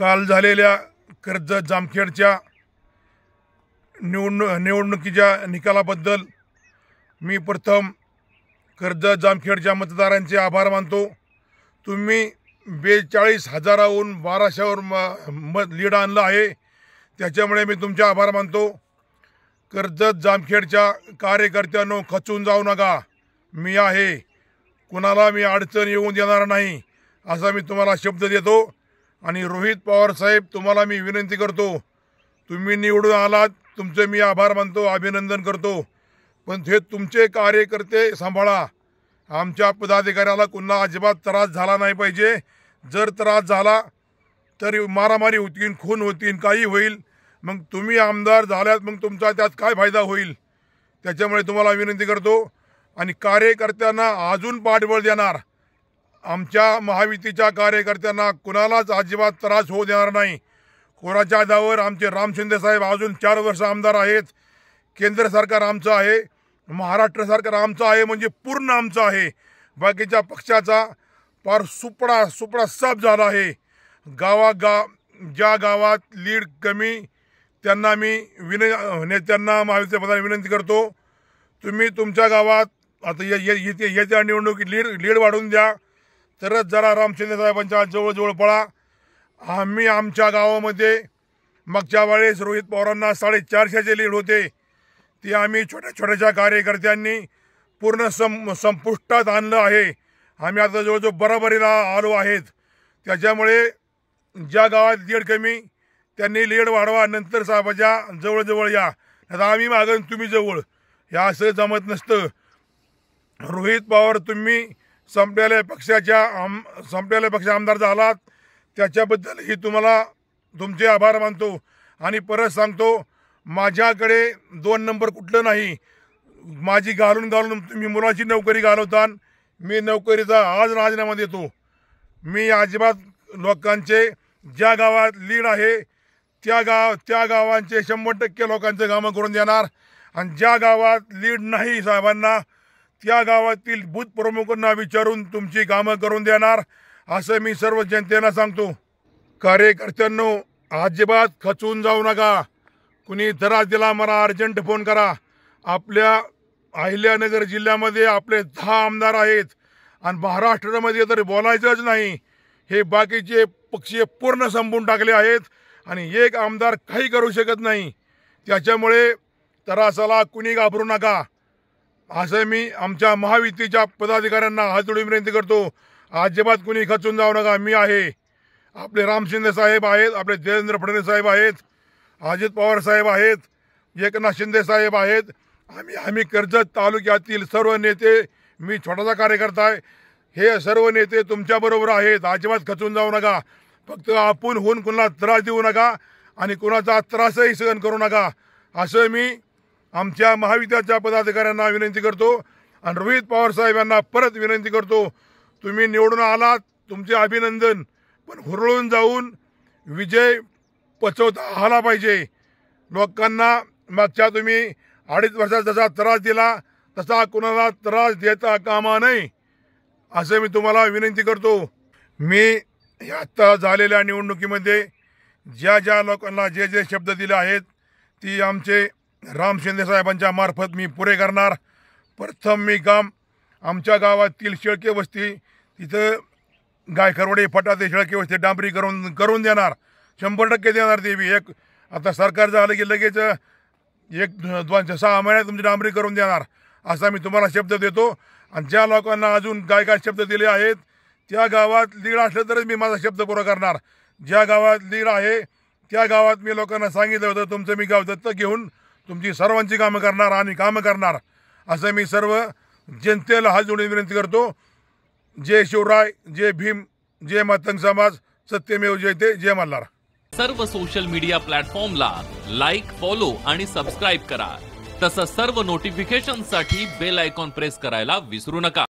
काल झालेल्या कर्जत जामखेडच्या निवडणुकीच्या निकालाबद्दल मी प्रथम कर्जत जामखेडच्या मतदारांचे आभार मानतो। तुम्ही 42,000हून 1200वर मत लीड आणलं आहे, त्याच्यामुळे मी तुमचे आभार मानतो। कर्जत जामखेडच्या कार्यकर्त्यांनो, खचून जाऊ नका, मी आहे, कुणाला मी अडचण येऊन देणार नाही असा मी तुम्हाला शब्द देतो। आणि रोहित पवार साहेब, तुम्हाला मी विनंती करतो, तुम्ही निवडून आलात, तुमचे मी आभार मानतो, अभिनंदन करतो, पण हे तुमचे कार्यकर्ते सांभाळा। आमच्या पदाधिकाऱ्याला कुणा अजिबात त्रास झाला नाही पाहिजे। जर त्रास झाला तर मारामारी होतील, खून होतील, काही होईल, मग तुम्ही आमदार झाल्यात, मग तुमचा त्यात काय फायदा होईल? त्याच्यामुळे तुम्हाला विनंती करतो आणि कार्यकर्त्यांना अजून पाठबळ देणार। आमच्या महायुतीच्या कार्यकर्त्यांना कुणालाच अजिबात त्रास होऊ देणार नाही। कोणाच्या दावर आमचे राम शिंदे साहेब अजून 4 वर्ष आमदार आहेत। केंद्र सरकार आमचं आहे, महाराष्ट्र सरकार आमचं आहे, म्हणजे पूर्ण आमचं आहे। बाकीच्या पक्षाचा फार सुपडा साफ झाला आहे। ज्या गावात लीड कमी त्यांना मी नेत्यांना महायुतीच्या पदाने विनंती करतो, तुम्ही तुमच्या गावात आता येत्या निवडणुकीत लीड वाढवून द्या, तरच जरा राम शिंदे साहेबांच्या जवळ पळा। आम्ही आमच्या गावामध्ये मागच्या वेळेस रोहित पवारांना 450चे लीड होते, ते आम्ही छोट्या कार्यकर्त्यांनी पूर्ण संपुष्टात आणलं आहे। आम्ही आता जवळजवळ बरोबरीला आलो आहेत। त्याच्यामुळे ज्या गावात लीड कमी त्यांनी लीड वाढवा, नंतर साहेबाच्या जवळ या, आता आम्ही मागं तुम्ही जवळ, हे असं जमत नसतं। रोहित पवार, तुम्ही संपलेल्या पक्ष आमदार झालात, त्याच्याबद्दलही तुम्हाला तुमचे आभार मानतो। आणि परत सांगतो, माझ्याकडे 2 नंबर कुठलं नाही। माझी घालून तुम्ही मुलाची नोकरी घालवता, मी नोकरीचा आज राजीनामा देतो। मी अजिबात लोकांचे ज्या गावात लीड आहे त्या गावांचे 100% लोकांचे कामं करून देणार, आणि ज्या गावात लीड नाही साहेबांना त्या गावातील बूथ प्रमुखांना विचारून तुमची कामं करून देणार, असं मी सर्व जनतेला सांगतो। कार्यकर्त्यांनो, अजिबात खचून जाऊ नका। कुणी त्रास दिला मला अर्जंट फोन करा। आपल्या अहिल्यानगर जिल्ह्यामध्ये आपले 10 आमदार आहेत, आणि महाराष्ट्रामध्ये तर बोलायचंच नाही, हे बाकीचे पक्ष पूर्ण संपून टाकले आहेत, आणि एक आमदार काही करू शकत नाही। त्याच्यामुळे त्रासाला कुणी घाबरू नका, असं मी आमच्या महायुतीच्या पदाधिकाऱ्यांना हात जोडून विनंती करतो। अजिबात कुणी खचून जाऊ नका, मी आहे। आपले राम शिंदे साहेब आहेत, आपले देवेंद्र फडणवीस साहेब आहेत, अजित पवार साहेब आहेत, एकनाथ शिंदे साहेब आहेत। आम्ही कर्जत तालुक्यातील सर्व नेते, मी छोटासा कार्यकर्ता आहे, हे सर्व नेते तुमच्याबरोबर आहेत। अजिबात खचून जाऊ नका, फक्त आपण होऊन कुणाला त्रास देऊ नका आणि कुणाचा त्रासही सहन करू नका, असं मी आमच्या महायुतीच्या पदाधिकाऱ्यांना विनंती करतो। आणि रोहित पवार साहेबांना परत विनंती करतो, तुम्ही निवडून आलात, तुमचे अभिनंदन, पण हुरळून जाऊन विजय पचवता आला पाहिजे। लोकांना मागच्या तुम्ही 2.5 वर्षात जसा त्रास दिला तसा कुणाला त्रास देता कामा नये, असं मी तुम्हाला विनंती करतो। मी आता झालेल्या निवडणुकीमध्ये ज्या लोकांना जे शब्द दिले आहेत, ती आमचे राम शिंदे साहेबांच्या मार्फत मी पुरे करणार। प्रथम मी आमच्या गावातील शेळके वस्ती, तिथं गायखरवडे फटाते शेळके वस्ती डांबरी करून देणार, 100% देणार। ते बी आता सरकार झालं की लगेच 1-2-6 महिन्यात तुमची डांबरी करून देणार, असा मी तुम्हाला शब्द देतो। आणि ज्या लोकांना अजून काय शब्द दिले आहेत, त्या गावात लीड असलं तरच मी माझा शब्द पुरा करणार। ज्या गावात लीड आहे त्या गावात मी लोकांना सांगितलं होतं, तुमचं मी गाव दत्तक घेऊन तुमची सर्वांची कामं करणार आणि कामं करणार, असं मी सर्व जनतेला हात जोडून विनंती करतो। जय शिवराय, जय भीम, जय मातंग समाज, सत्यमेव जयते, जय मल्हार। सर्व सोशल मीडिया प्लॅटफॉर्मला लाईक, फॉलो आणि सबस्क्राईब करा। तसंच सर्व नोटिफिकेशनसाठी बेल आयकॉन प्रेस करायला विसरू नका।